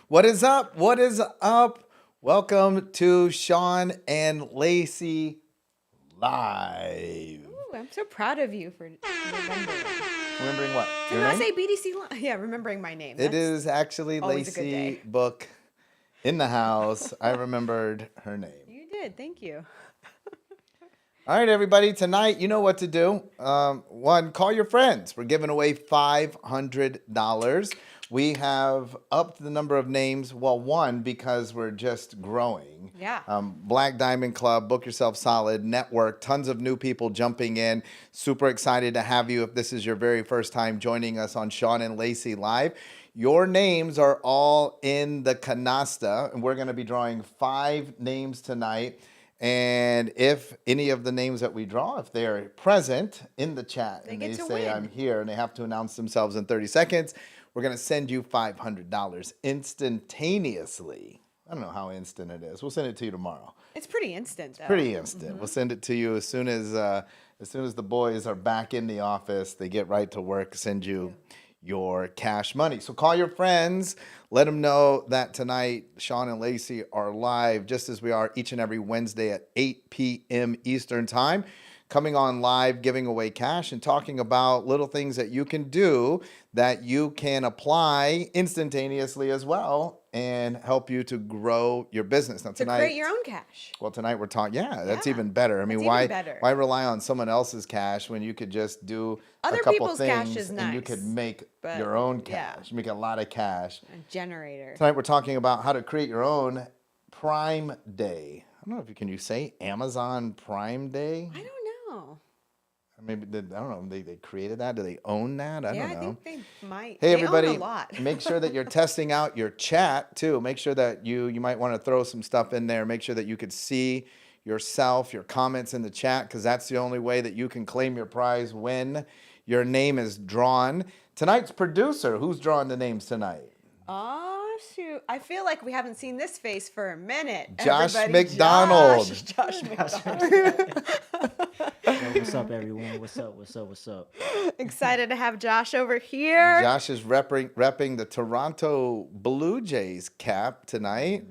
What is up? What is up? Welcome to Sean and Lacey Live. Ooh, I'm so proud of you for remembering. Remembering what? To Your not name? say BDC. Yeah, remembering my name. It That's is actually always a good Lacey day. Book in the house. I remembered her name. You did. Thank you. All right, everybody. Tonight, you know what to do. One, call your friends. We're giving away $500. We have upped the number of names. Well, one, because we're just growing. Yeah. Black Diamond Club, Book Yourself Solid, Network, tons of new people jumping in. Super excited to have you if this is your very first time joining us on Sean and Lacey Live. Your names are all in the canasta, and we're going to be drawing 5 names tonight. And if any of the names that we draw, if they're present in the chat and get they to say win. I'm here and they have to announce themselves in 30 seconds, we're going to send you $500 instantaneously. I don't know how instant it is. We'll send it to you tomorrow. It's pretty instant, though. Pretty instant. We'll send it to you as soon as the boys are back in the office. They get right to work. Send you your cash money. So call your friends. Let them know that tonight Sean and Lacey are live, just as we are each and every Wednesday at 8 p.m. Eastern Time. Coming on live, giving away cash and talking about little things that you can do that you can apply instantaneously as well and help you to grow your business. Now, To create your own cash. well, tonight we're talking. Yeah, that's Yeah, even better. I mean, that's even better. why rely on someone else's cash when you could just do Other a couple people's cash things is and you could nice, make but your own yeah. cash, make a lot of cash. A generator. Tonight we're talking about how to create your own Prime Day. I don't know if you can say Amazon Prime Day. I don't know. Maybe I don't know. They created that. Do they own that? I Yeah, don't know. I think they might. Hey They everybody, own a lot. make sure that you're testing out your chat too. Make sure that you might want to throw some stuff in there. Make sure that you could see yourself, your comments in the chat, because that's the only way that you can claim your prize when your name is drawn. Tonight's producer, who's drawing the names tonight? Oh, shoot. I feel like we haven't seen this face for a minute. Josh Everybody, McDonald. Josh McDonald. Yo, what's up, everyone? What's up? What's up? What's up? Excited to have Josh over here. Josh is repping the Toronto Blue Jays cap tonight.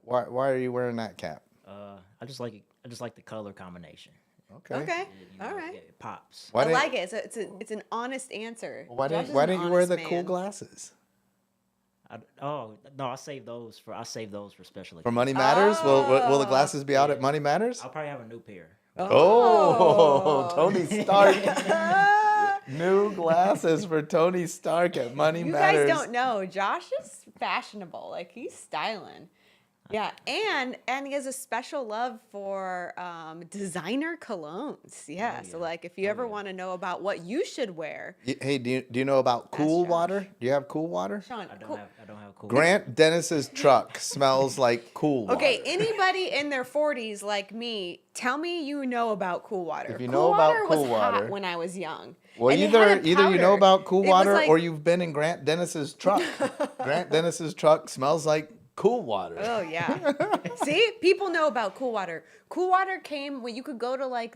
Why are you wearing that cap? I just like it. I just like the color combination. Okay. Okay. You know, All right. It pops. Why I didn't- like it. It's an honest answer. Why Josh didn't is Why an didn't you wear honest the cool man. glasses? Oh no, I save those for special For occasions. Money Matters? Will the glasses be out at Money Matters? I'll probably have a new pair. Oh, Tony Stark. New glasses for Tony Stark at Money You Matters. guys don't know. Josh is fashionable. Like he's styling. Yeah, and he has a special love for designer colognes. Yeah, so like if you ever want to know about what you should wear, Hey, do you know about Cool Josh. Water? Do you have Cool Water? Sean. I cool. don't have cool. Grant Dennis's truck smells like Cool Water. Okay, anybody in their 40s like me, tell me you know about Cool Water. If you Cool know about Water Cool was Water- hot when I was young. Well, And they had either a you know powder. about Cool It was Water like- or you've been in Grant Dennis's truck. Grant Dennis's truck smells like Cool Water. Oh yeah. See, people know about Cool Water. Cool Water came when you could go to like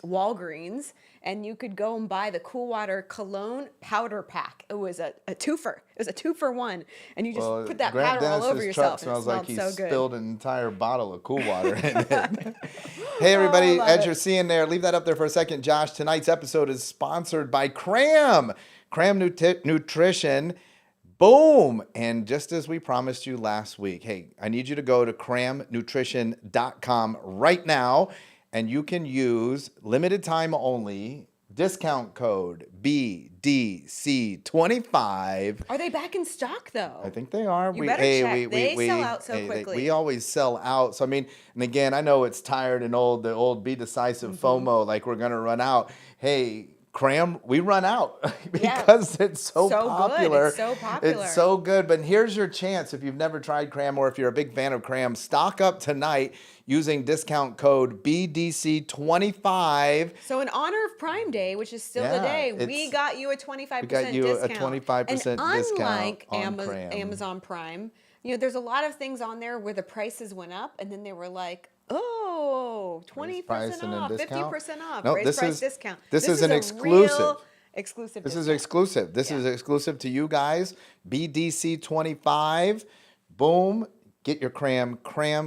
Walgreens and you could go and buy the Cool Water cologne powder pack. It was a twofer. It was a 2-for-1, and you just Well, put that Grant powder all Dennis's over truck yourself. And it smells like he smelled so good. spilled an entire bottle of Cool Water in it. Hey, everybody, love as it. you're seeing there, leave that up there for a second. Josh, tonight's episode is sponsored by Cram Nutrition. Boom! And just as we promised you last week, hey, I need you to go to cramnutrition.com right now, and you can use limited time only discount code BDC25. Are they back in stock though? I think they are. You better check. They sell out so quickly. We always sell out. So I mean, and again, I know it's tired and old. The old be decisive Mm-hmm. FOMO, like we're gonna run out. Hey, Cram, we run out because it's so So good. popular. It's so popular. It's so good. But here's your chance. If you've never tried Cram, or if you're a big fan of Cram, stock up tonight using discount code BDC25. So in honor of Prime Day, which is still Yeah, the day, it's- we got you a 25% We got you a discount. 25% and discount unlike on Cram. Amazon Prime, you know, there's a lot of things on there where the prices went up and then they were like, oh, 20% price and then off, discount? 50% off, No, raise this price is- discount. this is an a exclusive. real Exclusive This is discount. exclusive. This is exclusive to you guys. BDC25. Boom. Get your cram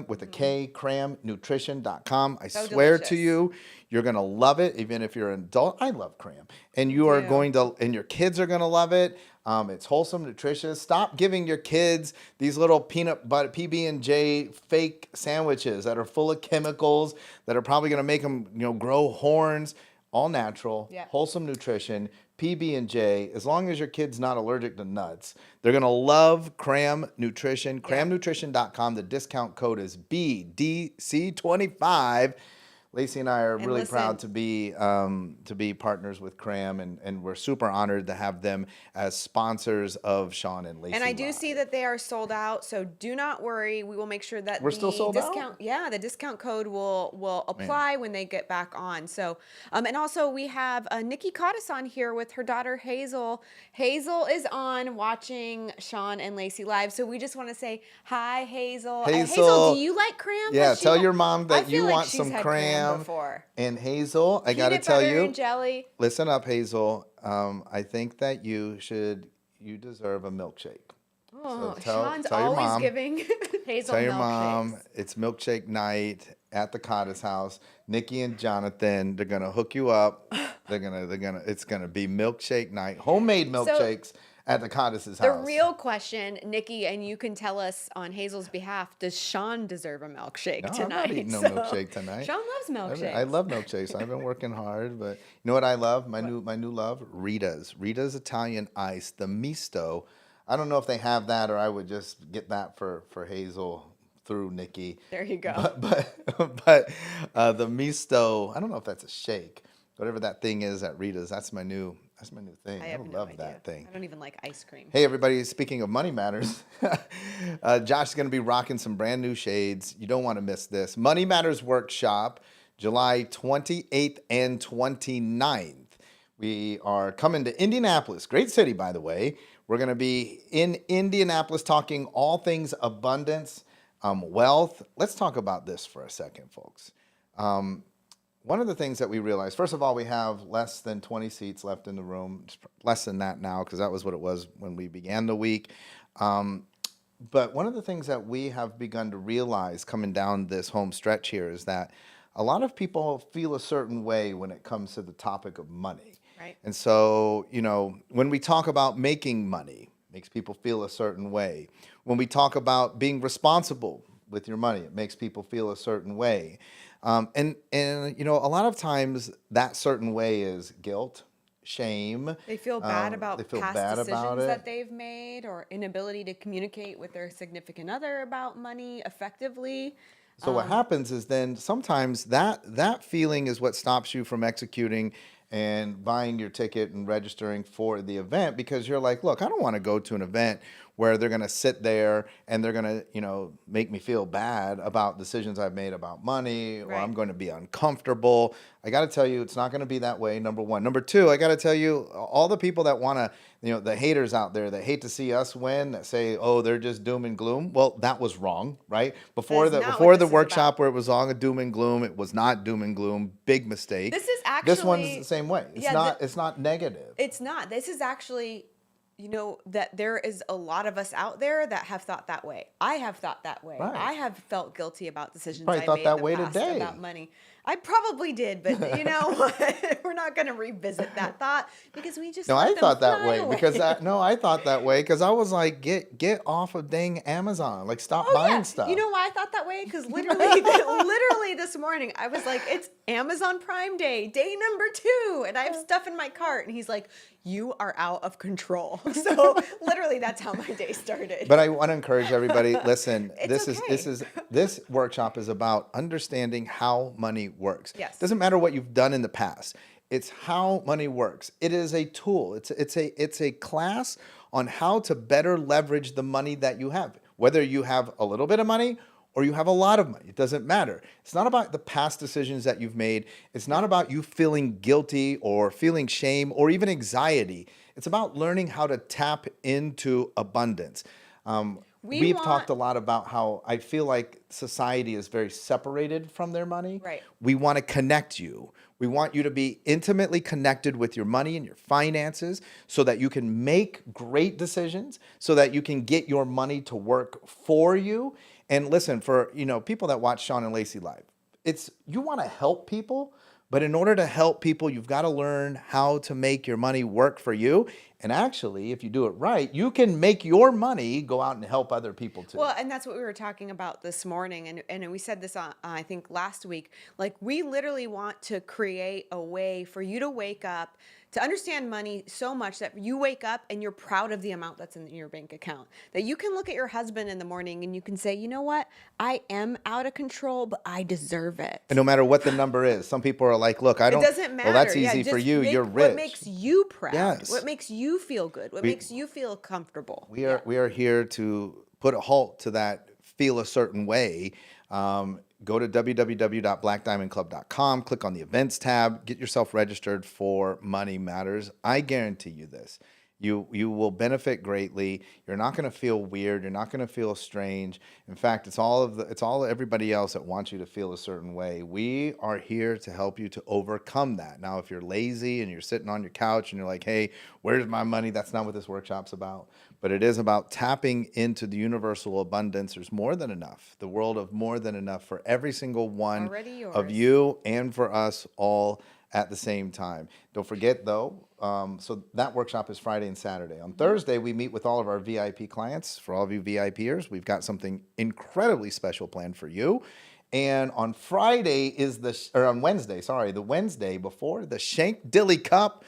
with a K, cramnutrition.com. I So swear to delicious. you, you're going to love it, even if you're an adult. I love cram. And you are do. going to, and your kids are going to love it. It's wholesome, nutritious. Stop giving your kids these little peanut butter, PB&J fake sandwiches that are full of chemicals that are probably going to make them, grow horns. All natural, Yep. wholesome nutrition, PB&J. As long as your kid's not allergic to nuts, they're gonna love Cram Nutrition. Cramnutrition.com. The discount code is BDC25. Lacey and I are really proud to be partners with Cram, and we're super honored to have them as sponsors of Sean and Lacey. And I do Live. see that they are sold out, so do not worry. We will make sure that We're still sold out? discount, yeah, the discount code will apply when they get back on. So, and also we have Nikki Cottis on here with her daughter Hazel. Hazel is on watching Sean and Lacey live, so we just want to say hi, Hazel. Hazel, do you like cram? Yeah, Has she tell had- your mom I that feel you like want she's some had cram. before. And Hazel, I got to Peanut tell butter you. and jelly. Listen up, Hazel. I think that you deserve a milkshake. Oh, So tell Sean's your always mom. giving Hazel Tell your milkshakes. mom it's milkshake night at the Cottis house. Nikki and Jonathan, they're gonna hook you up. It's gonna be milkshake night, homemade milkshakes at the Cottis' The house. real question, Nikki, and you can tell us on Hazel's behalf, does Sean deserve a milkshake No, I'm tonight? not eating no milkshake tonight. Sean loves milkshakes. I love milkshakes. I've been working hard, but you know what I love? My new love, Rita's. Rita's Italian Ice, the misto. I don't know if they have that, or I would just get that for Hazel through Nikki. There you go. But the misto. I don't know if that's a shake. Whatever that thing is at Rita's, that's my new thing. I have no love idea. that thing. I don't even like ice cream. Hey, everybody, speaking of money matters, Josh is going to be rocking some brand new shades. You don't want to miss this. Money Matters Workshop, July 28th and 29th. We are coming to Indianapolis, great city, by the way. We're going to be in Indianapolis talking all things abundance, wealth. Let's talk about this for a second, folks. One of the things that we realized, first of all, we have less than 20 seats left in the room, less than that now, because that was what it was when we began the week. But one of the things that we have begun to realize coming down this home stretch here is that a lot of people feel a certain way when it comes to the topic of money. Right. And so, when we talk about making money, it makes people feel a certain way. When we talk about being responsible with your money, it makes people feel a certain way. And a lot of times that certain way is guilt, shame. They feel bad about past decisions it. that they've made, or inability to communicate with their significant other about money effectively. So what happens is then sometimes that feeling is what stops you from executing and buying your ticket and registering for the event, because you're like, look, I don't want to go to an event where they're going to sit there and they're going to, make me feel bad about decisions I've made about money, or Right. I'm going to be uncomfortable. I got to tell you, it's not going to be that way, number one. Number two, I got to tell you, all the people that want to, the haters out there that hate to see us win, that say, oh, they're just doom and gloom. Well, that was wrong, right? Before That is not the what this is workshop about. where it was all a doom and gloom, it was not doom and gloom. Big mistake. This is This one's actually- the same way. It's Yeah, not. It's not negative. It's not. This is actually, that there is a lot of us out there that have thought that way. I have thought that way. Right. I have felt guilty about decisions Probably I thought made that in the way past today. about money. I probably did, but you know what? We're not going to revisit that thought because we just No, let I them thought that fly way away. because I thought that way because I was like, get off of dang Amazon, like stop Oh, buying yeah. stuff. You know why I thought that way? Because literally this morning, I was like, it's Amazon Prime Day, day number 2, and I have stuff in my cart. And he's like, you are out of control. So literally, that's how my day started. But I want to encourage everybody. Listen, It's this workshop is about understanding how money works. Yes. Doesn't matter what you've done in the past. It's how money works. It is a tool. It's a class on how to better leverage the money that you have. Whether you have a little bit of money or you have a lot of money, it doesn't matter. It's not about the past decisions that you've made. It's not about you feeling guilty or feeling shame or even anxiety. It's about learning how to tap into abundance. we've talked a lot about how I feel like society is very separated from their money. Right. We want to connect you. We want you to be intimately connected with your money and your finances so that you can make great decisions, so that you can get your money to work for you. And listen, for people that watch Sean and Lacey live, it's you want to help people, but in order to help people, you've got to learn how to make your money work for you. And actually, if you do it right, you can make your money go out and help other people too. Well, and that's what we were talking about this morning. And we said this on, I think last week. Like, we literally want to create a way for you to wake up, to understand money so much that you wake up and you're proud of the amount that's in your bank account. That you can look at your husband in the morning and you can say, you know what? I am out of control, but I deserve it. And no matter what the number is, some people are like, look, I don't. It doesn't matter. Well, that's Yeah, easy for just you. You're rich. What makes you proud? Yes. What makes you feel good? What makes you feel comfortable? We are here to put a halt to that feel a certain way. Go to www.blackdiamondclub.com, click on the events tab, get yourself registered for Money Matters. I guarantee you this. You will benefit greatly. You're not going to feel weird. You're not going to feel strange. In fact, it's all everybody else that wants you to feel a certain way. We are here to help you to overcome that. Now, if you're lazy and you're sitting on your couch and you're like, "Hey, where's my money?" That's not what this workshop's about. But it is about tapping into the universal abundance. There's more than enough. The world of more than enough for every single one Already of yours. you and for us all at the same time. Don't forget though, so that workshop is Friday and Saturday. On Thursday, we meet with all of our VIP clients. For all of you VIPers, we've got something incredibly special planned for you. And on Friday on Wednesday, the Wednesday before the Shank Dilly Cup,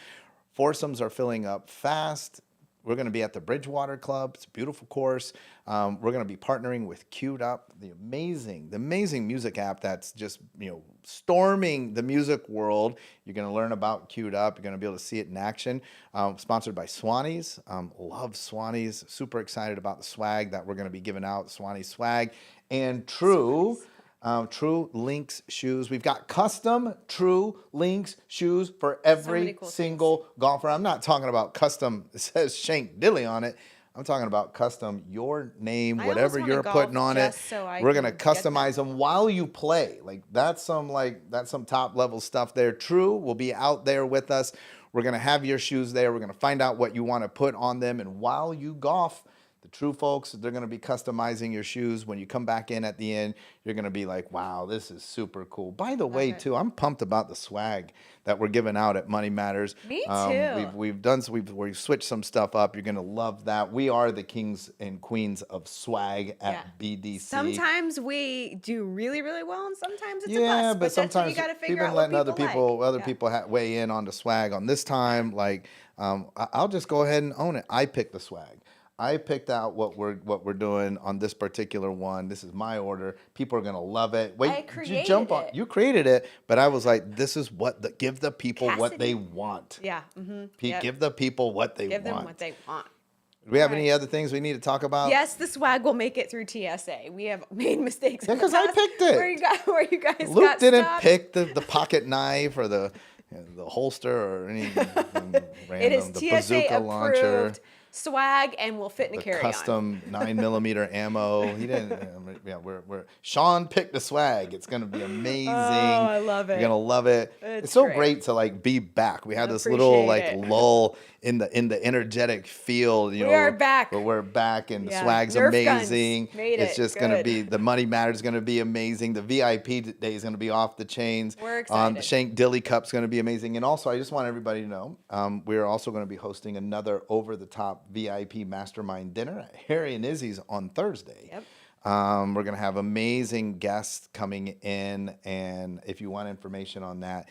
foursomes are filling up fast. We're going to be at the Bridgewater Club. It's a beautiful course. We're going to be partnering with Queued Up, the amazing music app that's just storming the music world. You're going to learn about Queued Up. You're going to be able to see it in action. Sponsored by Swannies. Love Swannies. Super excited about the swag that we're going to be giving out. Swannies swag and True Links shoes. We've got custom True Links shoes for every many cool single golfer. I'm not talking about custom, it says Shank Dilly on it. I'm talking about custom, your name, I whatever almost wanna you're golf putting on it. just so I We're gonna can get customize them while you play. That's some top level stuff there. True will be out there with us. We're gonna have your shoes there. We're gonna find out what you want to put on them, and while you golf, the True folks, they're going to be customizing your shoes. When you come back in at the end, you're going to be like, wow, this is super cool. By the way, it. too, I'm pumped about the swag that we're giving out at Money Matters. Me too. We've switched some stuff up. You're going to love that. We are the kings and queens of swag at BDC. Sometimes we do really, really well, and sometimes it's a Yeah, bust. but sometimes that's when you got to we've figure been out what letting people other like. people weigh in on the swag on this time. I'll just go ahead and own it. I picked the swag. I picked out what we're doing on this particular one. This is my order. People are gonna love it. Wait, I did you jump on? created it. You created it, but I was like, this is give the people what they Cassidy. want. Yeah. Mm-hmm. Give the people what they Give want. them what they want. Do we have Right. any other things we need to talk about? Yes, the swag will make it through TSA. We have made mistakes. Yeah, in the 'cause I past picked it. Where you guys Luke got didn't stopped. pick the pocket knife or the holster or anything random. It is the TSA bazooka approved launcher. swag and will fit in a The carry-on. custom 9mm ammo. He didn't. We're Sean picked the swag. It's gonna be amazing. Oh, I love it. You're gonna love it. It's so great. great to be back. We had this little Appreciate it. lull in the energetic field. We are back. But we're back, and the Yeah. swag's Nerf guns amazing. made It's it. just gonna Good. be the Money Matters is gonna be amazing. The VIP day is gonna be off the chains. We're The excited. Shank Dilly Cup's gonna be amazing. And also, I just want everybody to know, we're also gonna be hosting another over-the-top VIP mastermind dinner at Harry and Izzy's on Thursday. Yep. We're going to have amazing guests coming in. And if you want information on that,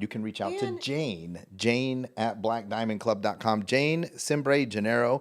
you can reach out to Jane at blackdiamondclub.com. Jane Simbre Gennaro,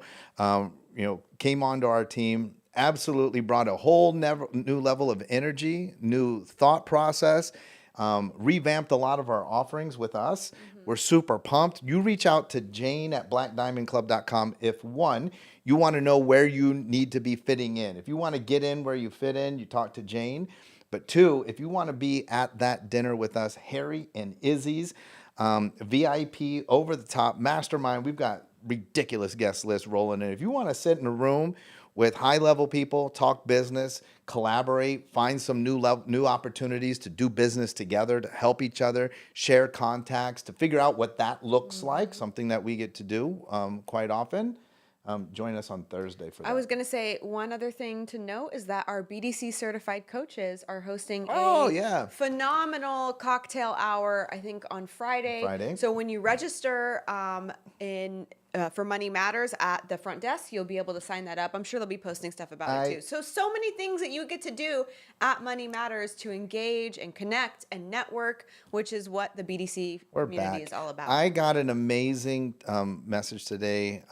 came onto our team, absolutely brought a whole new level of energy, new thought process, revamped a lot of our offerings with us. We're super pumped. You reach out to Jane at blackdiamondclub.com if one, you want to know where you need to be fitting in. If you want to get in where you fit in, you talk to Jane. But two, if you want to be at that dinner with us, Harry and Izzy's, VIP, over the top, mastermind, we've got ridiculous guest list rolling in. If you want to sit in a room with high level people, talk business, collaborate, find some new opportunities to do business together, to help each other, share contacts, to figure out what that looks like, something that we get to do quite often. Join us on Thursday for that. I was going to say one other thing to note is that our BDC certified coaches are hosting Oh, a yeah. phenomenal cocktail hour, I think, on Friday. Friday. So when you register for Money Matters at the front desk, you'll be able to sign that up. I'm sure they'll be posting stuff about it too. So many things that you get to do at Money Matters to engage and connect and network, which is what the BDC community is all about. I got an amazing message today.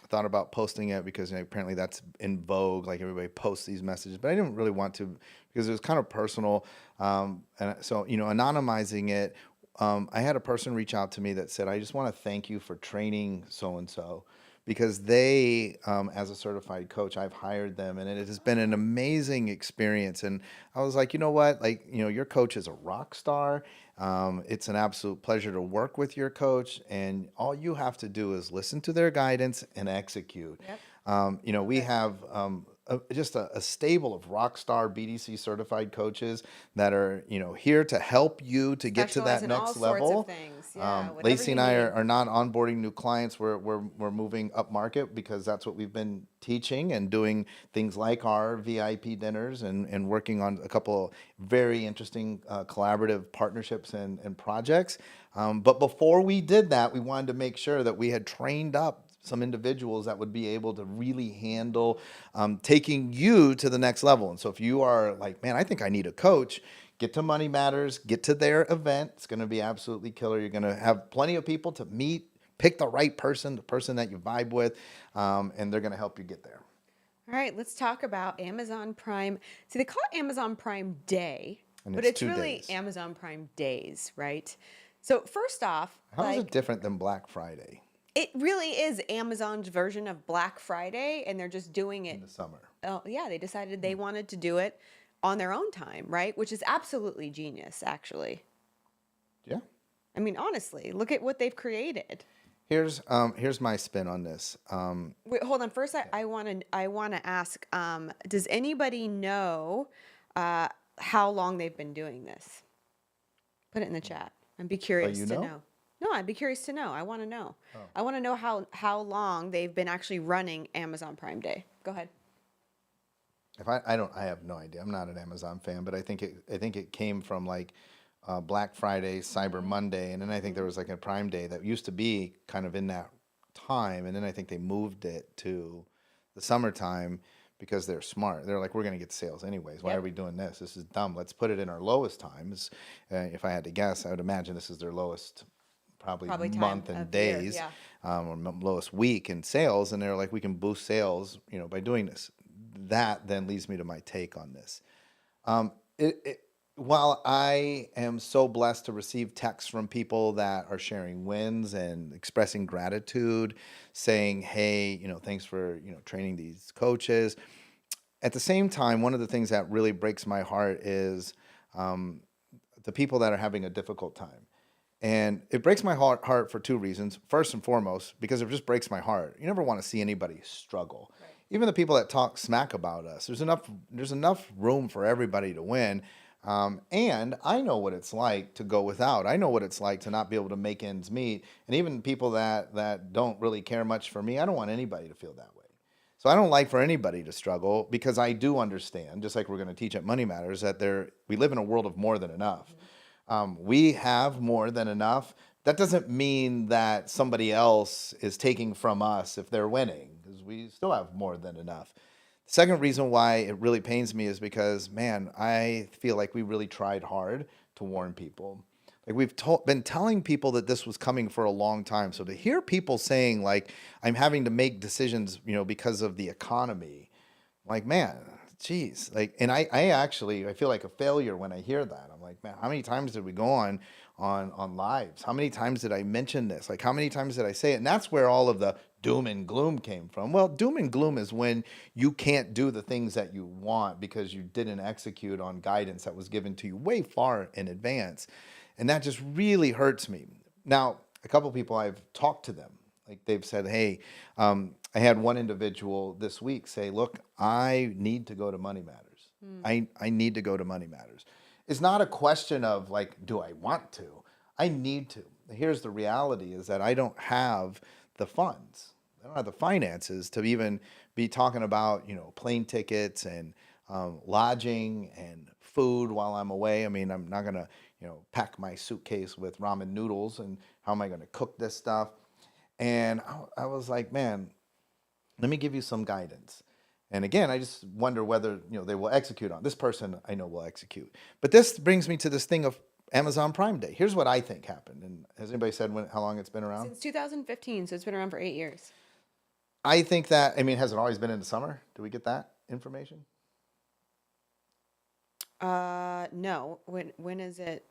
Thought about posting it because apparently that's in vogue. Like everybody posts these messages, but I didn't really want to because it was kind of personal. And so, anonymizing it, I had a person reach out to me that said, I just want to thank you for training so-and-so because they, as a certified coach, I've hired them and it has been an amazing experience. And I was like, you know what? Like, your coach is a rock star. It's an absolute pleasure to work with your coach, and all you have to do is listen to their guidance and execute. Yep. We have just a stable of rock star BDC certified coaches that are here to help you to get to Specialize that in all next sorts of level. things. Yeah, whatever Lacey you and I need. are not onboarding new clients. We're moving up market because that's what we've been teaching and doing things like our VIP dinners and working on a couple of very interesting collaborative partnerships and projects. But before we did that, we wanted to make sure that we had trained up some individuals that would be able to really handle taking you to the next level. And so if you are like, man, I think I need a coach, get to Money Matters, get to their event. It's going to be absolutely killer. You're going to have plenty of people to meet, pick the right person, the person that you vibe with, and they're going to help you get there. All right, let's talk about Amazon Prime. See, they call it Amazon Prime Day, And but it's it's 2 really days. Amazon Prime Days, right? So first off, How is it different than Black Friday it really is Amazon's version of Black Friday, and they're just doing it in the summer? Oh, yeah, they decided they wanted to do it on their own time, right? Which is absolutely genius, actually. Yeah. I mean, honestly, look at what they've created. Here's my spin on this. Wait, hold on. First, I want to ask, does anybody know how long they've been doing this? Put it in the chat. I'd be curious you to know? know. No, I'd be curious to know. I want to know. I want to know how long they've been actually running Amazon Prime Day. Go ahead. If I have no idea. I'm not an Amazon fan, but I think it came from like Black Friday, Cyber Monday, and then I think there was like a Prime Day that used to be kind of in that time, and then I think they moved it to the summertime because they're smart. They're like, we're going to get sales anyways. Why Yep. are we doing this? This is dumb. Let's put it in our lowest times. If I had to guess, I would imagine this is their lowest probably time month and of the year, days, yeah. or lowest week in sales, and they're like, we can boost sales, by doing this. That then leads me to my take on this. While I am so blessed to receive texts from people that are sharing wins and expressing gratitude, saying, hey, thanks for, training these coaches. At the same time, one of the things that really breaks my heart is the people that are having a difficult time. And it breaks my heart for 2 reasons. First and foremost, because it just breaks my heart. You never want to see anybody struggle. Right. Even the people that talk smack about us. There's enough room for everybody to win. And I know what it's like to go without. I know what it's like to not be able to make ends meet. And even people that don't really care much for me, I don't want anybody to feel that way. So I don't like for anybody to struggle because I do understand, just like we're going to teach at Money Matters, that we live in a world of more than enough. Mm-hmm. We have more than enough. That doesn't mean that somebody else is taking from us if they're winning, because we still have more than enough. The second reason why it really pains me is because, man, I feel like we really tried hard to warn people. Like we've been telling people that this was coming for a long time. So to hear people saying like, I'm having to make decisions, because of the economy, like, man, geez, like, and I feel like a failure when I hear that. I'm like, man, how many times did we go on lives? How many times did I mention this? Like, how many times did I say it? And that's where all of the doom and gloom came from. Well, doom and gloom is when you can't do the things that you want because you didn't execute on guidance that was given to you way far in advance. And that just really hurts me. Now, a couple of people, I've talked to them. Like they've said, hey, I had one individual this week say, look, I need to go to Money Matters. I need to go to Money Matters. It's not a question of like, do I want to? I need to. Here's the reality is that I don't have the funds. I don't have the finances to even be talking about, plane tickets and lodging and food while I'm away. I mean, I'm not going to, pack my suitcase with ramen noodles and how am I going to cook this stuff? And I was like, man, let me give you some guidance. And again, I just wonder whether, they will execute on this person. I know will execute. But this brings me to this thing of Amazon Prime Day. Here's what I think happened. And has anybody said how long it's been around? Since 2015, so it's been around for 8 years. I think that, has it always been in the summer? Do we get that information? No. When is it?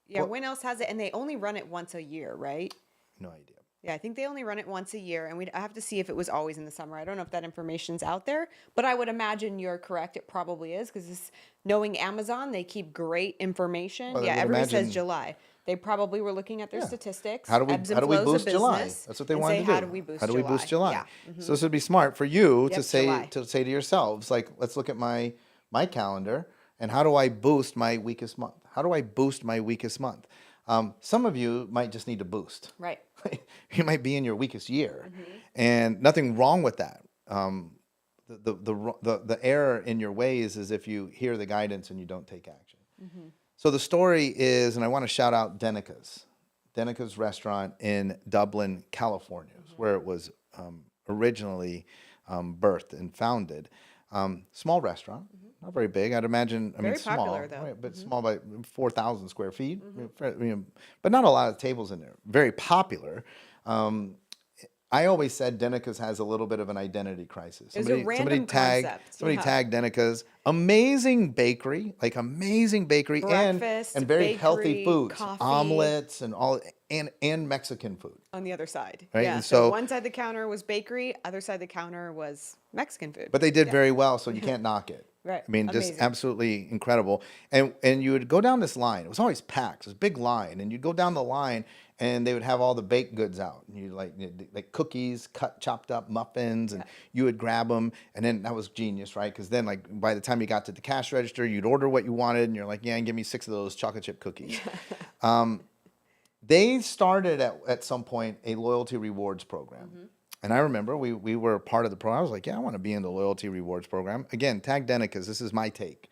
Yeah, Well- when else has it? And they only run it once a year, right? No idea. Yeah, I think they only run it once a year, and I have to see if it was always in the summer. I don't know if that information's out there, but I would imagine you're correct. It probably is because knowing Amazon, they keep great information. Well, I Yeah, would everybody imagine- says July. They probably were looking at their Yeah. statistics. How do we ebbs and how do we flows of boost July? business, That's what they and wanted say, to do. How do we boost How do we boost July? Yeah. So this would be smart for you Yep, to say July. to yourselves, like, let's look at my calendar and how do I boost my weakest month? How do I boost my weakest month? Some of you might just need to boost. Right. You might be in your weakest year, and nothing wrong with that. The error in your ways is if you hear the guidance and you don't take action. So the story is, and I want to shout out Denica's restaurant in Dublin, California, is where it was originally birthed and founded. Small restaurant, not very big. I'd imagine. Very small, popular, though. right, but small by 4,000 square feet. But not a lot of tables in there. Very popular. I always said Denica's has a little bit of an identity crisis. It was a random concept, Somebody yeah. tagged Denica's. Amazing bakery, and Breakfast, very healthy bakery, foods, coffee. omelets and all, and Mexican food. On the other side. Right, Yeah. and So so- one side of the counter was bakery, other side of the counter was Mexican food. But they did very well, so you can't knock it. Right. I mean, just Amazing. absolutely incredible. And you would go down this line. It was always packed. It was a big line, and you'd go down the line, and they would have all the baked goods out. And you like cookies, chopped up muffins, and you would grab them. And then that was genius, right? Because then, like, by the time you got to the cash register, you'd order what you wanted, and you're like, yeah, and give me 6 of those chocolate chip cookies. They started at some point a loyalty rewards program. And I remember we were part of the program. I was like, yeah, I want to be in the loyalty rewards program. Again, tag Denica's. This is my take.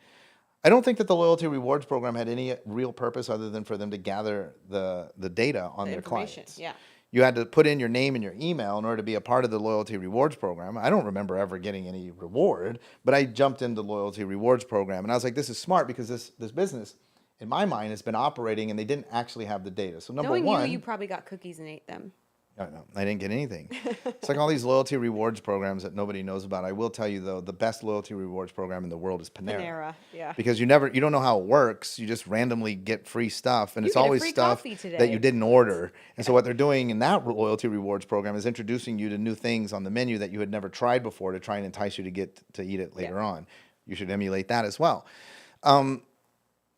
I don't think that the loyalty rewards program had any real purpose other than for them to gather the data on The their information, clients. yeah. You had to put in your name and your email in order to be a part of the loyalty rewards program. I don't remember ever getting any reward, but I jumped into the loyalty rewards program. And I was like, this is smart because this business, in my mind, has been operating and they didn't actually have the data. So number Knowing one, you probably got cookies and ate them. no, I didn't get anything. It's like all these loyalty rewards programs that nobody knows about. I will tell you though, the best loyalty rewards program in the world is Panera. Panera, yeah. Because you don't know how it works. You just randomly get free stuff, and You it's get a always free stuff coffee that today. you didn't order. And so what they're doing in that loyalty rewards program is introducing you to new things on the menu that you had never tried before to try and entice you to get to eat it later on. You should emulate that as well.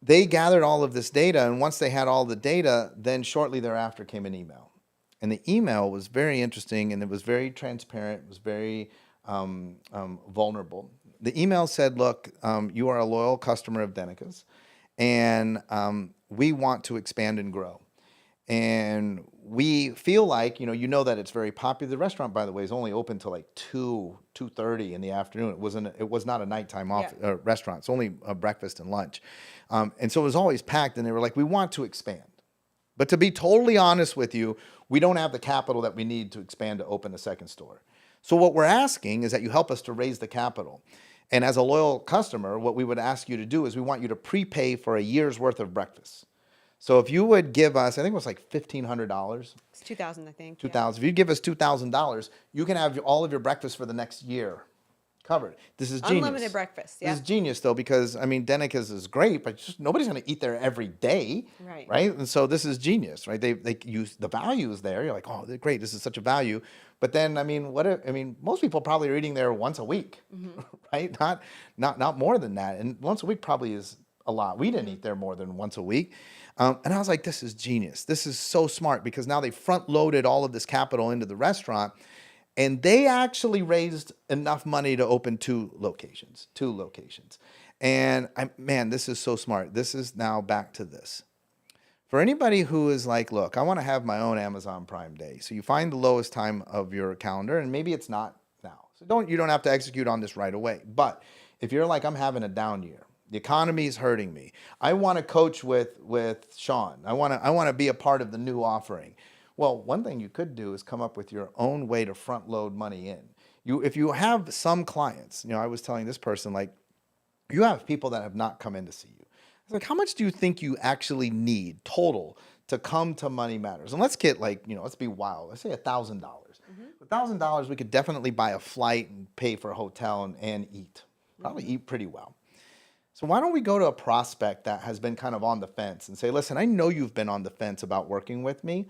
They gathered all of this data, and once they had all the data, then shortly thereafter came an email. And the email was very interesting, and it was very transparent. It was very vulnerable. The email said, look, you are a loyal customer of Denica's, and we want to expand and grow. And we feel like, you know that it's very popular. The restaurant, by the way, is only open till like 2:30 in the afternoon. It was not a nighttime restaurant. It's only breakfast and lunch. And so it was always packed, and they were like, we want to expand. But to be totally honest with you, we don't have the capital that we need to expand to open a second store. So what we're asking is that you help us to raise the capital. And as a loyal customer, what we would ask you to do is we want you to prepay for a year's worth of breakfast. So if you would give us, I think it was like $1,500, It's 2,000, I think. $2,000. If you give us $2,000, you can have all of your breakfast for the next year covered. This is genius. Unlimited breakfast, This is genius, though, because, Denica's is great, but just nobody's going to eat there every day, Right. And so this is genius, right? They use the value is there. You're like, oh, they're great. This is such a value. But then, most people probably are eating there once a week, right? Not more than that. And once a week probably is a lot. We didn't eat there more than once a week. And I was like, this is genius. This is so smart because now they front loaded all of this capital into the restaurant. And they actually raised enough money to open two locations. And man, this is so smart. This is now back to this. For anybody who is like, look, I want to have my own Amazon Prime Day. So you find the lowest time of your calendar, and maybe it's not now. So you don't have to execute on this right away. But if you're like, I'm having a down year, the economy is hurting me. I want to coach with Sean. I want to be a part of the new offering. Well, one thing you could do is come up with your own way to front load money in. If you have some clients, I was telling this person, like, you have people that have not come in to see you. I was like, how much do you think you actually need total to come to Money Matters? And let's get let's be wild. Let's say $1,000. $1,000, we could definitely buy a flight and pay for a hotel and eat. Probably eat pretty well. So why don't we go to a prospect that has been kind of on the fence and say, listen, I know you've been on the fence about working with me.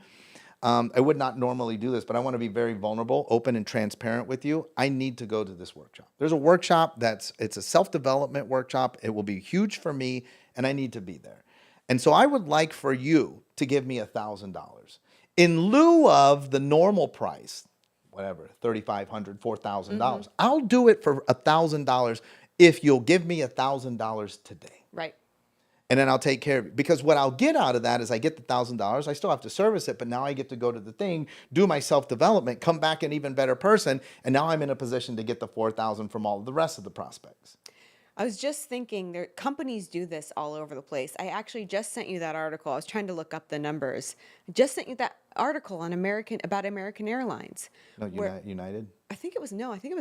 I would not normally do this, but I want to be very vulnerable, open, and transparent with you. I need to go to this workshop. There's a workshop it's a self-development workshop. It will be huge for me, and I need to be there. And so I would like for you to give me $1,000 in lieu of the normal price, whatever, $3,500, $4,000. I'll do it for $1,000 if you'll give me $1,000 today. Right. And then I'll take care of it. Because what I'll get out of that is I get the $1,000. I still have to service it, but now I get to go to the thing, do my self-development, come back an even better person, and now I'm in a position to get the $4,000 from all of the rest of the prospects. I was just thinking, companies do this all over the place. I actually just sent you that article. I was trying to look up the numbers. I just sent you that article on about American Airlines. No, United? I think it was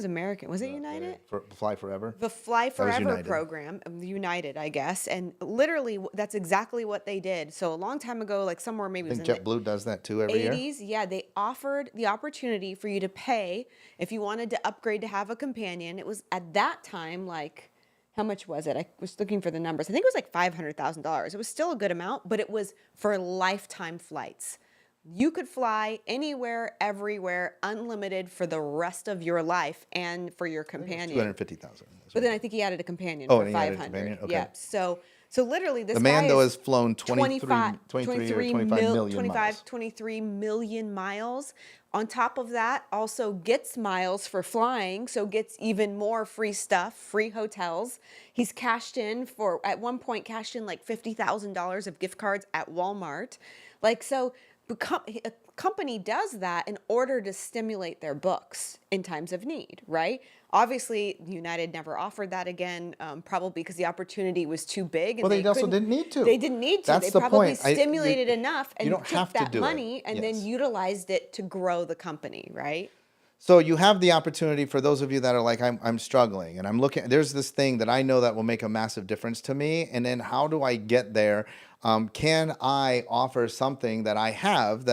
American. Was it United? Fly Forever? The Fly Forever United. program, United, I guess. And literally, that's exactly what they did. So a long time ago, like somewhere maybe I it think was in JetBlue does that too every the year. 80s. Yeah, they offered the opportunity for you to pay if you wanted to upgrade to have a companion. It was at that time like, how much was it? I was looking for the numbers. I think it was like $500,000. It was still a good amount, but it was for lifetime flights. You could fly anywhere, everywhere, unlimited for the rest of your life and for your companion. 250,000. But then I think he added a companion Oh, for and he added a 500. companion? Okay. Yeah. So literally this The man, guy though, is has flown 23 million miles. 23 million miles. On top of that, also gets miles for flying, so gets even more free stuff, free hotels. He's at one point cashed in like $50,000 of gift cards at Walmart. Like, so a company does that in order to stimulate their books in times of need, right? Obviously, United never offered that again, probably because the opportunity was too big. And Well, they also didn't need to. They didn't need to. That's They the probably point. stimulated enough and don't took have to that do it. money and then Yes. utilized it to grow the company, right? So you have the opportunity for those of you that are like, I'm struggling and I'm looking, there's this thing that I know that will make a massive difference to me. And then how do I get there? Can I offer something that I have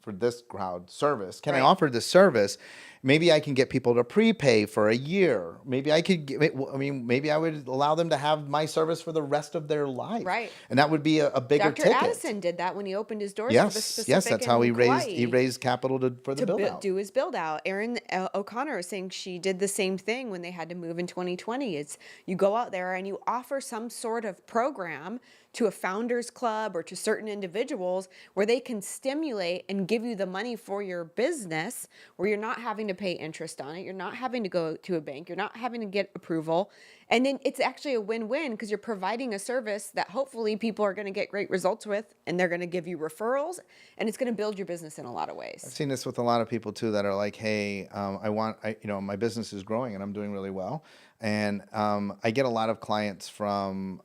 for this crowd service? Can I Right. offer this service? Maybe I can get people to prepay for a year. Maybe maybe I would allow them to have my service for the rest of their life. Right. And that would be a bigger Dr. ticket. Addison did that when he opened his doors for the Yes, specific that's how he in raised Hawaii. capital for the build out. Do his build out. Erin O'Connor is saying she did the same thing when they had to move in 2020. It's you go out there and you offer some sort of program to a founders club or to certain individuals where they can stimulate and give you the money for your business, where you're not having to pay interest on it, you're not having to go to a bank, you're not having to get approval, and then it's actually a win-win because you're providing a service that hopefully people are going to get great results with, and they're going to give you referrals, and it's going to build your business in a lot of ways. I've seen this with a lot of people too that are like, hey, my business is growing and I'm doing really well. And I get a lot of clients from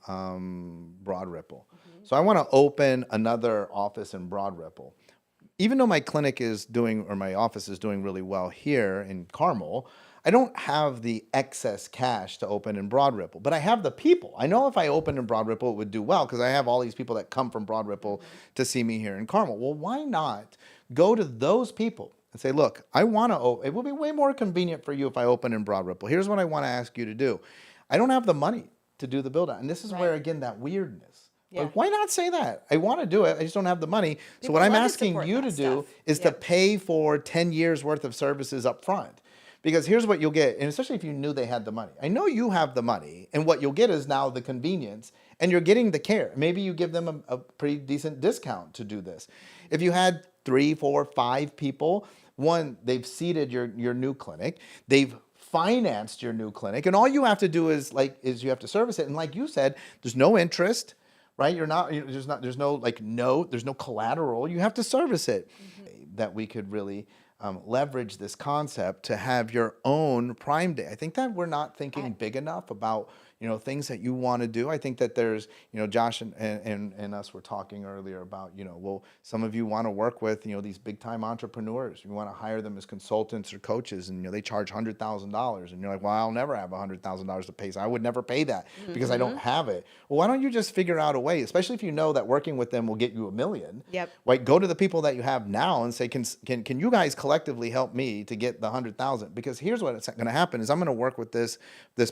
Broad Ripple. So I want to open another office in Broad Ripple. Even though my clinic is doing, or my office is doing really well here in Carmel, I don't have the excess cash to open in Broad Ripple, but I have the people. I know if I opened in Broad Ripple, it would do well because I have all these people that come from Broad Ripple to see me here in Carmel. Well, why not go to those people and say, look, I want to, it will be way more convenient for you if I open in Broad Ripple. Here's what I want to ask you to do. I don't have the money to do the build out. And this is where, again, that weirdness. Yeah. Like, why not say that? I want to do it. I just don't have the money. People so what I'm love to asking support you that to do stuff. is to pay for 10 years worth of services up front. Because here's what you'll get, and especially if you knew they had the money. I know you have the money, and what you'll get is now the convenience, and you're getting the care. Maybe you give them a pretty decent discount to do this. If you had 3, 4, 5 people, one, they've seeded your new clinic, they've financed your new clinic, and all you have to do is you have to service it. And like you said, there's no interest, right? There's no like note, there's no collateral. You have to service it. That we could really leverage this concept to have your own Prime Day. I think that we're not thinking big enough about things that you want to do. I think that there's Josh and us were talking earlier about well, some of you want to work with these big time entrepreneurs. You want to hire them as consultants or coaches, and they charge $100,000, and you're like, well, I'll never have $100,000 to pay, so I would never pay that because I don't have it. Well, why don't you just figure out a way, especially if you know that working with them will get you $1 million. Yep. Right, go to the people that you have now and say, can you guys collectively help me to get the 100,000? Because here's what's going to happen is I'm going to work with this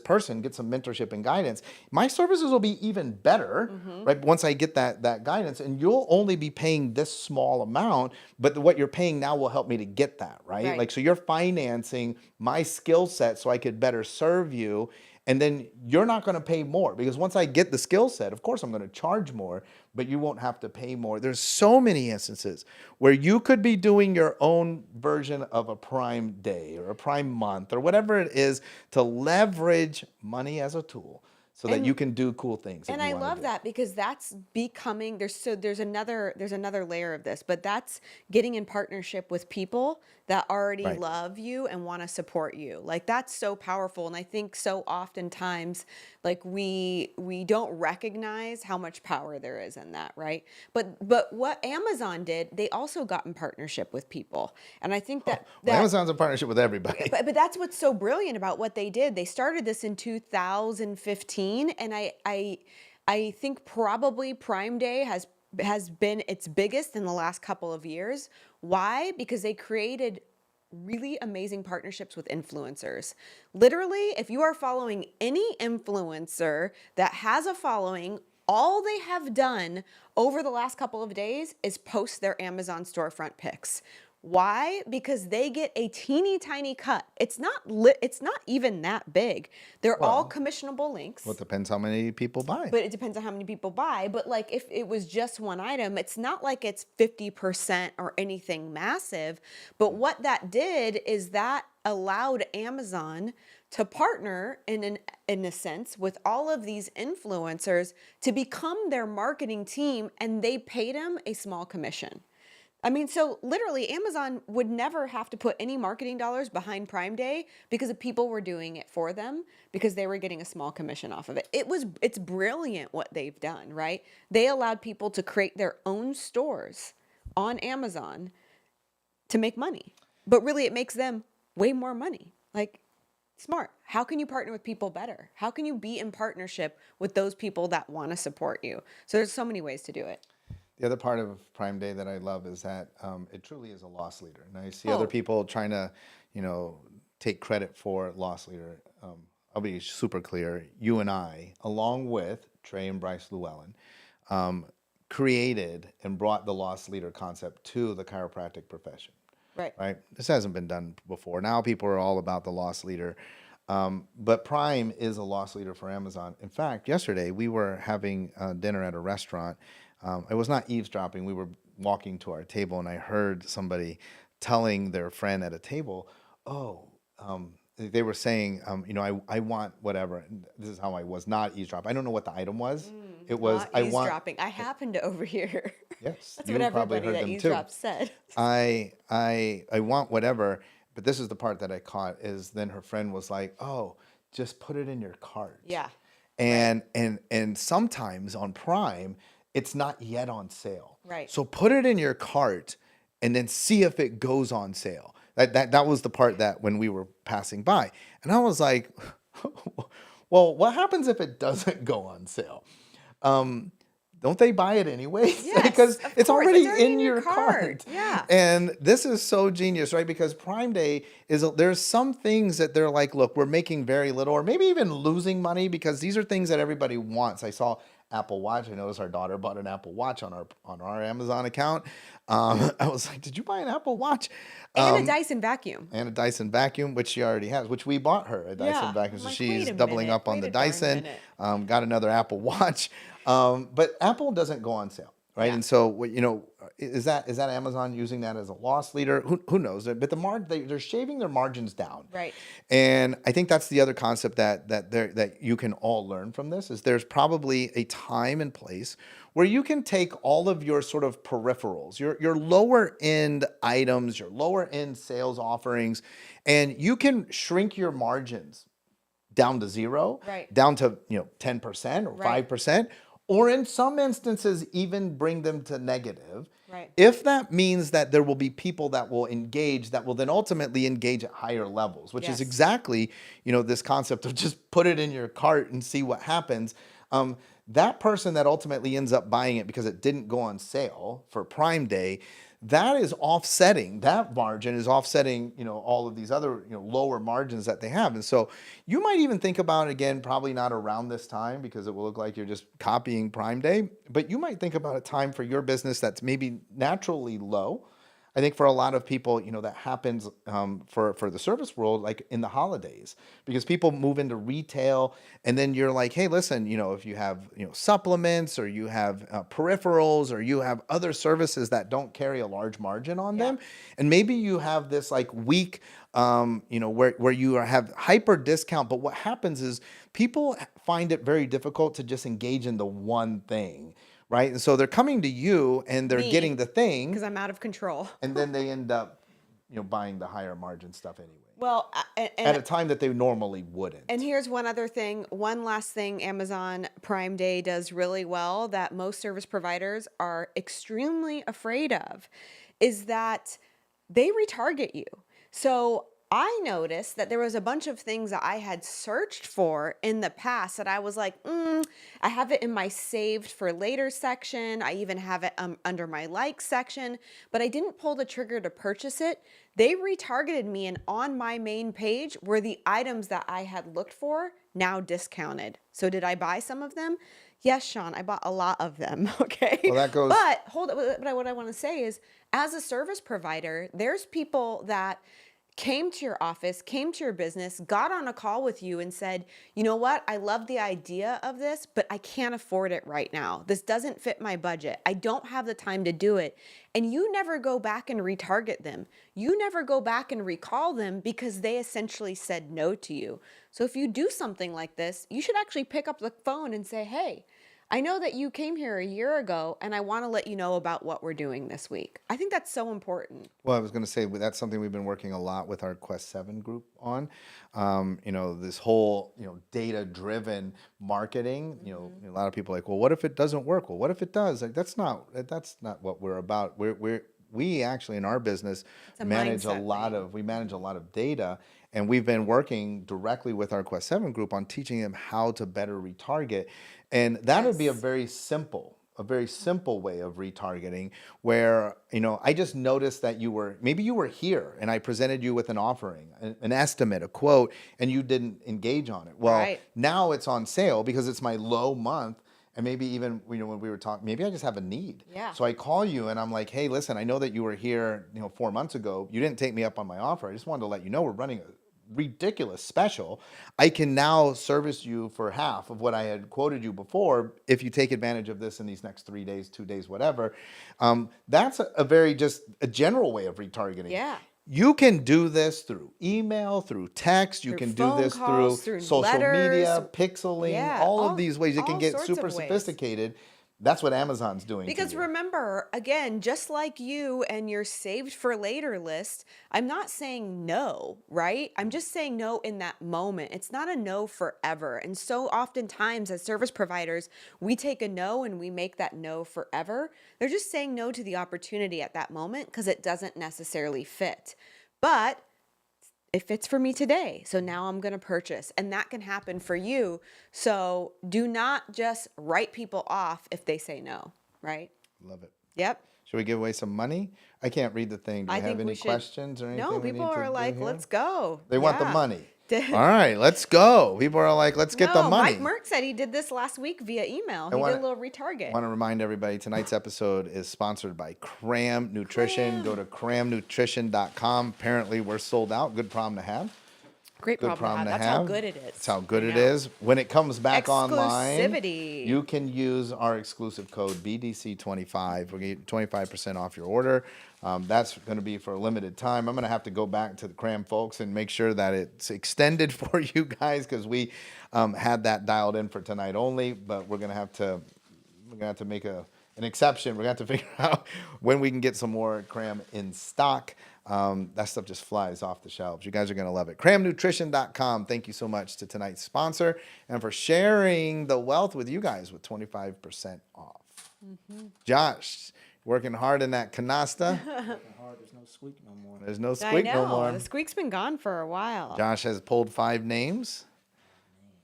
person, get some mentorship and guidance. My services will be even better, right? Once I get that guidance, and you'll only be paying this small amount, but what you're paying now will help me to get that, right? Like, so you're financing my skill set so I could better serve you. And then you're not going to pay more, because once I get the skill set, of course I'm going to charge more, but you won't have to pay more. There's so many instances where you could be doing your own version of a Prime Day or a Prime Month or whatever it is to leverage money as a tool so that you can do cool things. And I love that, because that's becoming there's another layer of this, but that's getting in partnership with people that already love you and want to support you. Like, that's so powerful. And I think so oftentimes, like, we don't recognize how much power there is in that, right? But what Amazon did, they also got in partnership with people. And I think that Amazon's in partnership with everybody. But that's what's so brilliant about what they did. They started this in 2015, and I think probably Prime Day has been its biggest in the last couple of years. Why? Because they created really amazing partnerships with influencers. Literally, if you are following any influencer that has a following, all they have done over the last couple of days is post their Amazon storefront pics. Why? Because they get a teeny tiny cut. It's not even that big. They're all commissionable links. Well, it depends how many people buy. But it depends on how many people buy. But like, if it was just one item, it's not like it's 50% or anything massive. But what that did is that allowed Amazon to partner in a sense with all of these influencers to become their marketing team, and they paid them a small commission. I mean, so literally Amazon would never have to put any marketing dollars behind Prime Day because the people were doing it for them, because they were getting a small commission off of it. It's brilliant what they've done, right? They allowed people to create their own stores on Amazon to make money. But really, it makes them way more money. Like, smart. How can you partner with people better? How can you be in partnership with those people that want to support you? So there's so many ways to do it. The other part of Prime Day that I love is that it truly is a loss leader. And I see other people trying to, take credit for loss leader. I'll be super clear. You and I, along with Trey and Bryce Llewellyn, created and brought the loss leader concept to the chiropractic profession. Right. This hasn't been done before. Now people are all about the loss leader. But Prime is a loss leader for Amazon. In fact, yesterday we were having dinner at a restaurant. I was not eavesdropping. We were walking to our table, and I heard somebody telling their friend at a table, they were saying, I want whatever. And this is how I was not eavesdropping. I don't know what the item was. It was, Not I want. eavesdropping. I happen to overhear. Yes, That's you what probably everybody heard that them too. eavesdrops said. I want whatever. But this is the part that I caught, is then her friend was like, oh, just put it in your cart. Yeah. And sometimes on Prime, it's not yet on sale. Right. So put it in your cart and then see if it goes on sale. That was the part that when we were passing by. And I was like, well, what happens if it doesn't go on sale? Don't they buy it anyways? Yes, because of it's course. already in your cart. cart. Yeah. And this is so genius, right? Because Prime Day there's some things that they're like, look, we're making very little, or maybe even losing money, because these are things that everybody wants. I saw Apple Watch. I noticed our daughter bought an Apple Watch on our Amazon account. I was like, did you buy an Apple Watch? And a Dyson vacuum. And a Dyson vacuum, which she already has, which we bought her a Dyson Yeah. vacuum. I'm So like, she's wait a doubling minute, up on wait the a darn Dyson. minute. Got another Apple Watch. But Apple doesn't go on sale, right? Yeah. And so, is that Amazon using that as a loss leader? Who knows? But they're shaving their margins down. Right. And I think that's the other concept that you can all learn from this is there's probably a time and place where you can take all of your sort of peripherals, your lower end items, your lower end sales offerings, and you can shrink your margins down to zero, Right. down to 10% or Right. 5%, or in some instances even bring them to negative. Right. If that means that there will be people that will engage, that will then ultimately engage at higher levels, which is Yes. exactly this concept of just put it in your cart and see what happens. That person that ultimately ends up buying it because it didn't go on sale for Prime Day, that is offsetting, that margin is offsetting, all of these other, lower margins that they have. And so you might even think about, again, probably not around this time because it will look like you're just copying Prime Day, but you might think about a time for your business that's maybe naturally low. I think for a lot of people, that happens for the service world, like in the holidays, because people move into retail, and then you're like, hey, listen, if you have supplements or you have peripherals or you have other services that don't carry a large margin on Yeah. them, and maybe you have this like week, where you have hyper discount, but what happens is people find it very difficult to just engage in the one thing. Right. And so they're coming to you and they're Me. getting the thing. Because I'm out of control. And then they end up, buying the higher margin stuff anyway. Well, At a time that they normally wouldn't. And here's one other thing. One last thing Amazon Prime Day does really well that most service providers are extremely afraid of is that they retarget you. So I noticed that there was a bunch of things that I had searched for in the past that I was like, I have it in my saved for later section. I even have it under my like section, but I didn't pull the trigger to purchase it. They retargeted me, and on my main page were the items that I had looked for now discounted. So did I buy some of them? Yes, Sean, I bought a lot of them. Okay. Well, that goes. But what I want to say is, as a service provider, there's people that came to your office, came to your business, got on a call with you and said, you know what? I love the idea of this, but I can't afford it right now. This doesn't fit my budget. I don't have the time to do it. And you never go back and retarget them. You never go back and recall them because they essentially said no to you. So if you do something like this, you should actually pick up the phone and say, hey, I know that you came here a year ago and I want to let you know about what we're doing this week. I think that's so important. Well, I was going to say that's something we've been working a lot with our Quest 7 group on. This whole, data-driven marketing. A lot of people are like, well, what if it doesn't work? Well, what if it does? Like that's not what we're about. We actually in our business a manage mindset we manage a lot of data, and we've been working directly with our Quest 7 group on teaching them how to better retarget. And that would be a very simple way of retargeting where, I just noticed that maybe you were here and I presented you with an offering, an estimate, a quote, and you didn't engage on it. Well, Right. now it's on sale because it's my low month. And maybe even, when we were talking, maybe I just have a need. Yeah. So I call you and I'm like, hey, listen, I know that you were here, 4 months ago. You didn't take me up on my offer. I just wanted to let you know we're running a ridiculous special. I can now service you for half of what I had quoted you before if you take advantage of this in these next 3 days, 2 days, whatever. That's a very just a general way of retargeting. Yeah. You can do this through email, through text. You Through can do phone this calls, through through social letters. media, pixeling, Yeah, all of these ways. It can all get sorts super of ways. sophisticated. That's what Amazon's doing. Because to you. remember, again, just like you and your saved for later list, I'm not saying no, right? I'm just saying no in that moment. It's not a no forever. And so oftentimes as service providers, we take a no and we make that no forever. They're just saying no to the opportunity at that moment because it doesn't necessarily fit. But it fits for me today. So now I'm going to purchase. And that can happen for you. So do not just write people off if they say no, right? Love it. Yep. Should we give away some money? I can't read the thing. Do we have any questions or anything? No, we people need to are do like, here? let's go. They want the Yeah. money. All right, let's go. People are like, let's get the No, money. Mike Merck said he did this last week via email. He wanna- did a little retarget. Want to remind everybody tonight's episode is sponsored by Cram Nutrition. Go to cramnutrition.com. Apparently, we're sold out. Good problem to have. Great Good problem to have. That's how good it is. That's how good I it know. is. When it comes back online, Exclusivity. you can use our exclusive code BDC25. We'll get you 25% off your order. That's going to be for a limited time. I'm going to have to go back to the Cram folks and make sure that it's extended for you guys because we had that dialed in for tonight only. But we're going to have to make an exception. We're going to have to figure out when we can get some more Cram in stock. That stuff just flies off the shelves. You guys are going to love it. Cramnutrition.com. Thank you so much to tonight's sponsor and for sharing the wealth with you guys with 25% off. Josh, working hard in that canasta. Hard, there's no squeak no more. There's no I squeak know. no more. The squeak's been gone for a while. Josh has pulled 5 names.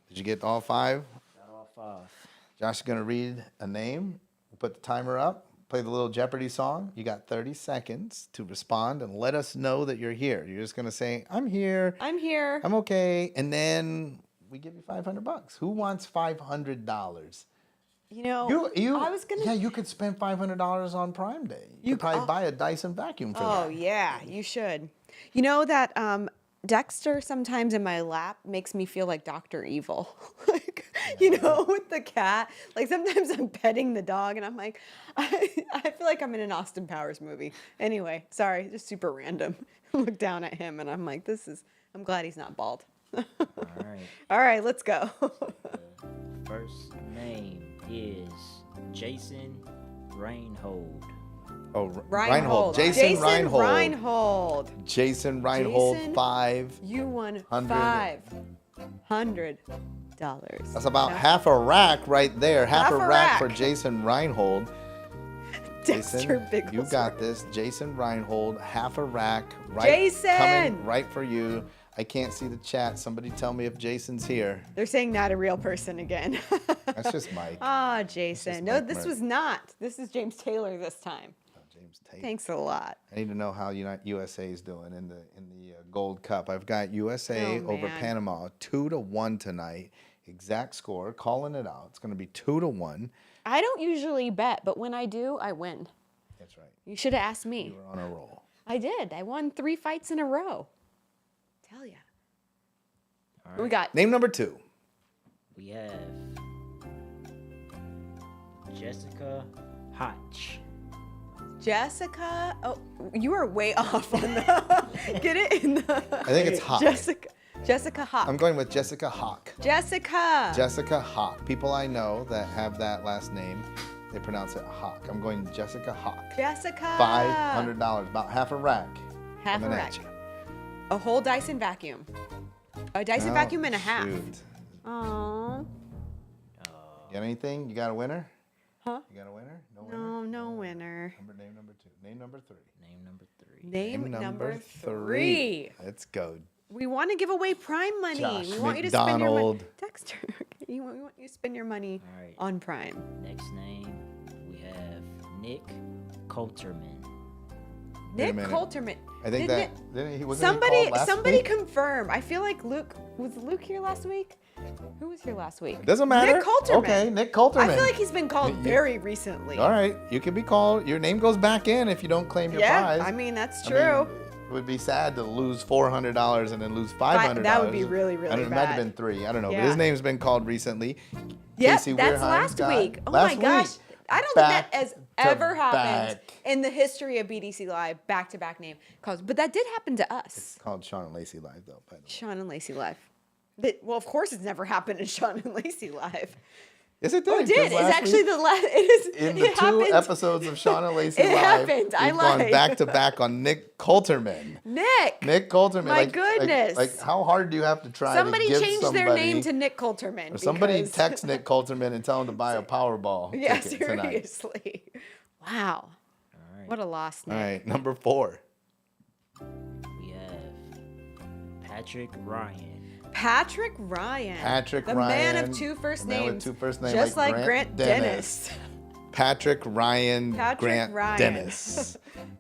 Did you get all 5? Got all 5. Josh is going to read a name. We'll put the timer up. Play the little Jeopardy song. You got 30 seconds to respond and let us know that you're here. You're just going to say, I'm here. I'm here. I'm okay. And then we give you $500. Who wants $500? You know, I was gonna. Yeah, you could spend $500 on Prime Day. You could probably buy a Dyson vacuum for Oh that. yeah, you should. You know that Dexter sometimes in my lap makes me feel like Dr. Evil. Like, you know, with the cat. Like sometimes I'm petting the dog and I'm like, I feel like I'm in an Austin Powers movie. Anyway, sorry, just super random. Look down at him and I'm like, I'm glad he's not bald. All right. All right, let's go. First name is Jason Reinhold. Oh, Reinhold. Jason Reinhold. Reinhold. Jason Reinhold, Jason, 5. You won $500. $500. That's about half a rack right there. Half a rack rack. for Jason Reinhold. Dexter Jason, Bigglesworth. you got this. Jason Reinhold, half a rack. Right, Jason! Coming right for you. I can't see the chat. Somebody tell me if Jason's here. They're saying not a real person again. That's just Mike. Ah, Jason. No, Mike this Merck. was not. This is James Taylor this time. James Tate. Thanks a lot. I need to know how USA is doing in the Gold Cup. I've got USA Oh, over man. Panama 2-1 tonight. Exact score. Calling it out. It's going to be 2-1. I don't usually bet, but when I do, I win. That's right. You should have asked me. You were on a roll. I did. I won 3 fights in a row. Tell ya. All We right. got Name number 2. We have Jessica Hotch. Jessica. Oh, you are way off on the. Get it in the. I think it's Hawk. Jessica Hawk. I'm going with Jessica Hawk. Jessica. Jessica Hawk. People I know that have that last name, they pronounce it Hawk. I'm going Jessica Hawk. Jessica. $500, about half a rack. Half a coming at rack. you. A whole Dyson vacuum. A Dyson Oh, vacuum and a half. shoot. Aww. You got anything? You got a winner? Huh? You got a winner? No winner? No, no winner. Name number 2. Name number 3. Name number 3. Name number 3. Let's go. We want to give away Prime money. Josh we want you to spend your money. McDonald. Dexter, we want you to spend your money All right. on Prime. Next name, we have Nick Coulterman. Wait a Nick minute. Coulterman. I think Didn't wasn't he somebody called last somebody week? confirm. I feel like was Luke here last week? Who was here last week? Doesn't matter. Nick Coulterman. Okay, Nick Coulterman. I feel like he's been called very recently. All right, you can be called. Your name goes back in if you don't claim your Yeah, prize. I mean that's I true. mean, it would be sad to lose $400 and then lose $500. That would be really, really I don't know, It might have bad. been 3. I don't know. But Yeah. his name's been called recently. Yep, Casey that's Weirheim last got- week. Oh last my gosh. week. I don't think Back that has to ever happened back. in the history of BDC Live, back-to-back name calls. But that did happen to us. It's called Sean and Lacey Live, though, by the way. Sean and Lacey Live. Well, of course it's never happened in Sean and Lacey Live. Yes, it did. Oh, it did. 'cause It's last actually week, the last. It is. in the it 2 happened. episodes of Sean and Lacey It Live, happened. I we've gone lied. back to back on Nick Coulterman. Nick. Coulterman. My like, goodness. Like, how hard do you have to try Somebody to give changed somebody, their name to Nick Coulterman. or somebody because- text Nick Coulterman and tell him to buy a Powerball Yeah, ticket tonight. seriously. Wow. All right. What a loss, Nick. All right, number 4. We have Patrick Ryan. Patrick Ryan. Patrick the Ryan. man of 2 first the man names. with 2 first names. Just like Grant Dennis. Patrick Ryan Patrick Grant Ryan. Dennis.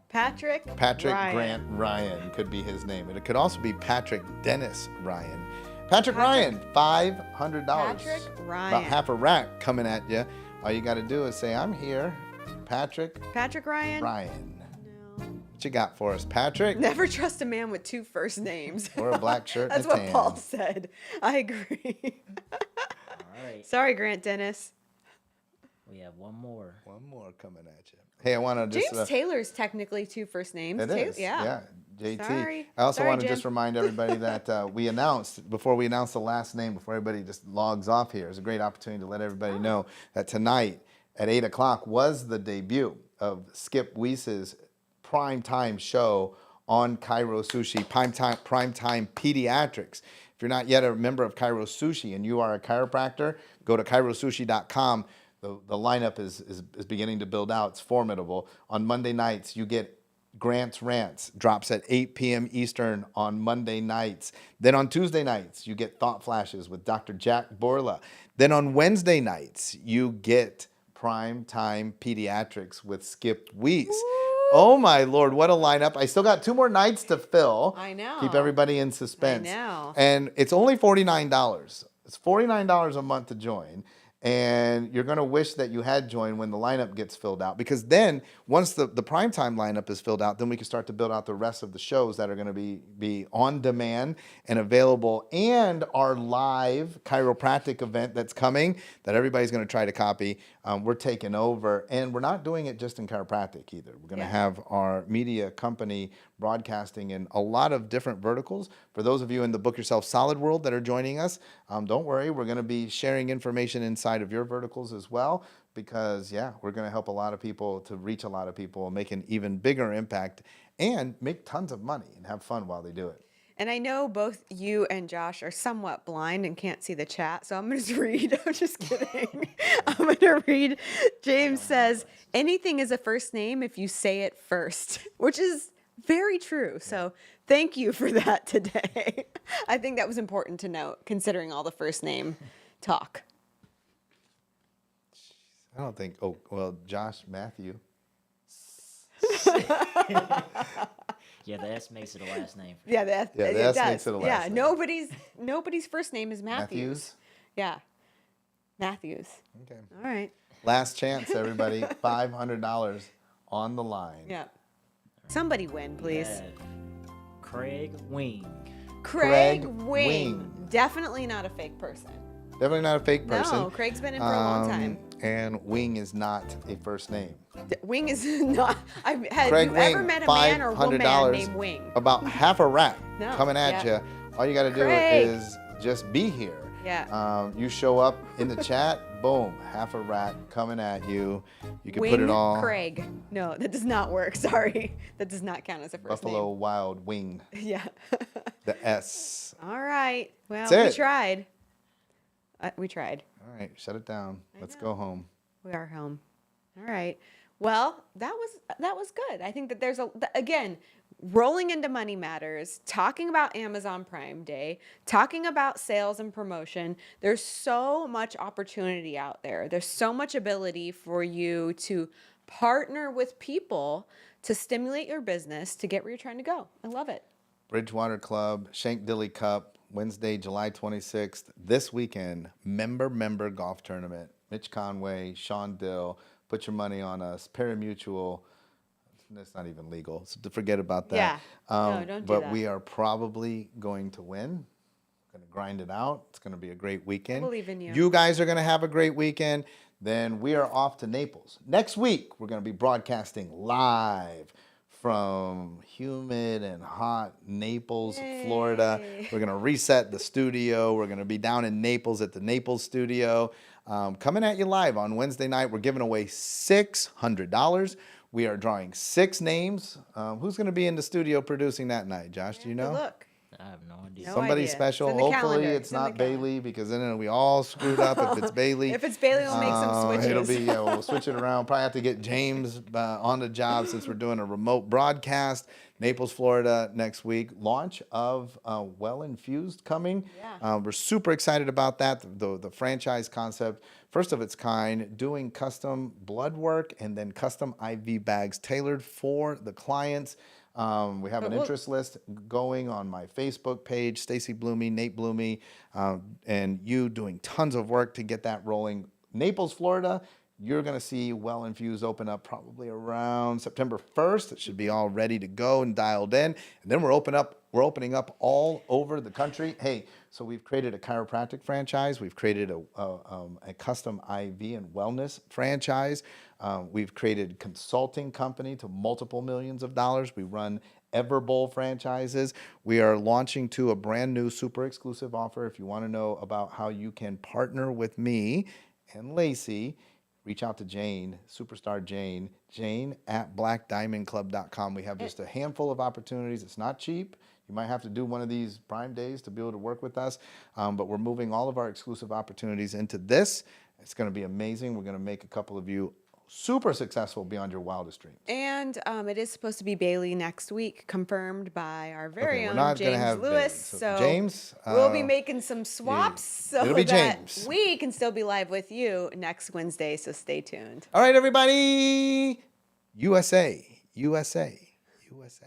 Patrick Patrick Ryan. Grant Ryan could be his name. And it could also be Patrick Dennis Ryan. Patrick Ryan, $500. Patrick About Ryan. half a rack coming at you. All you got to do is say, I'm here, Patrick Ryan? Ryan. No. What you got for us, Patrick? Never trust a man with 2 first names. Or a black shirt That's and a what tan. Paul said. I agree. All right. Sorry, Grant Dennis. We have one more. One more coming at you. Hey, I want to just... James Taylor's technically 2 first names. It is. Yeah. JT. Sorry. I also Sorry, want to Jim. just remind everybody that we announced, before we announce the last name, before everybody just logs off here, it's a great opportunity to let everybody know that tonight at 8 o'clock was the debut of Skip Weese's primetime show on Cairo Sushi, primetime Pediatrics. If you're not yet a member of Cairo Sushi and you are a chiropractor, go to kairosushi.com. The lineup is beginning to build out. It's formidable. On Monday nights, you get Grant's Rants, drops at 8 p.m. Eastern on Monday nights. Then on Tuesday nights, you get Thought Flashes with Dr. Jack Borla. Then on Wednesday nights, you get Prime Time Pediatrics with Skip Weiss. Oh my Lord, what a lineup. I still got 2 more nights to fill. I know. Keep everybody in suspense. I know. And it's only $49. It's $49 a month to join. And you're going to wish that you had joined when the lineup gets filled out, because then once the primetime lineup is filled out, then we can start to build out the rest of the shows that are going to be on demand and available, and our live chiropractic event that's coming that everybody's going to try to copy. We're taking over, and we're not doing it just in chiropractic either. We're going to have our media company broadcasting in a lot of different verticals. For those of you in the Book Yourself Solid world that are joining us, don't worry, we're going to be sharing information inside of your verticals as well, because we're going to help a lot of people to reach a lot of people, make an even bigger impact, and make tons of money and have fun while they do it. And I know both you and Josh are somewhat blind and can't see the chat, so I'm going to just read. I'm just kidding. I'm going to read. James says, anything is a first name if you say it first, which is very true. So thank you for that today. I think that was important to note, considering all the first name talk. I don't think, Josh, Matthew. Yeah, the S makes it a last name. Yeah, the S S makes it a last name. Nobody's first name is Matthews. Yeah, Matthews. Okay. All right. Last chance, everybody. $500 on the line. Yeah. Somebody win, please. Yeah. Craig Wing. Craig Wing. Wing. Definitely not a fake person. Definitely not a fake person. No, Craig's been in for a long time. And Wing is not a first name. Wing is not. Have Craig you Wing, ever met a man or woman $500, named Wing? About half a rack No, coming at you. All you got to do Craig. is just be here. Yeah. You show up in the chat, boom, half a rack coming at you. You can Wing put it all. Craig. No, that does not work. Sorry. That does not count as a first Buffalo Wild Wing. name. Yeah. The S. All right. Well, That's we it. tried. We tried. All right, shut it down. Let's go home. We are home. All right. Well, that was good. I think that there's again, rolling into Money Matters, talking about Amazon Prime Day, talking about sales and promotion. There's so much opportunity out there. There's so much ability for you to partner with people to stimulate your business to get where you're trying to go. I love it. Bridgewater Club, Shank-Dilly Cup, Wednesday, July 26th. This weekend, member golf tournament. Mitch Conway, Sean Dill, put your money on us. Parimutuel, that's not even legal, so to forget about that. Yeah. No, don't do but that. we are probably going to win. Going to grind it out. It's going to be a great weekend. I believe in you. You guys are going to have a great weekend. Then we are off to Naples. Next week, we're going to be broadcasting live from humid and hot Naples, Florida. We're going to reset the studio. We're going to be down in Naples at the Naples studio. Coming at you live on Wednesday night. We're giving away $600. We are drawing 6 names. Who's going to be in the studio producing that night, Josh? Do you know? Look. I have no idea. No Somebody idea. special. It's in the Hopefully calendar. it's It's in the not Bailey, because then we all screwed up if it's Bailey. If it's Bailey, we'll make some switches. It'll be, we'll switch it around. Probably have to get James on the job since we're doing a remote broadcast. Naples, Florida next week. Launch of Well Infused coming. Yeah. We're super excited about that. The franchise concept, first of its kind, doing custom blood work and then custom IV bags tailored for the clients. We have an interest list going on my Facebook page, Stacy Bloomy, Nate Bloomy, and you doing tons of work to get that rolling. Naples, Florida, you're going to see Well Infused open up probably around September 1st. It should be all ready to go and dialed in. And then we're opening up all over the country. Hey, so we've created a chiropractic franchise. We've created a custom IV and wellness franchise. We've created consulting company to multiple millions of dollars. We run Everbowl franchises. We are launching to a brand new super exclusive offer. If you want to know about how you can partner with me and Lacey, reach out to Jane, superstar Jane, at blackdiamondclub.com. We have just a handful of opportunities. It's not cheap. You might have to do one of these Prime days to be able to work with us, but we're moving all of our exclusive opportunities into this. It's going to be amazing. We're going to make a couple of you super successful beyond your wildest dreams. And it is supposed to be Bailey next week, confirmed by our very we're own not gonna James have Bailey. Lewis. So So James, we'll be making some swaps so it'll be that James. we can still be live with you next Wednesday. So stay tuned. All right, everybody. USA, USA, USA.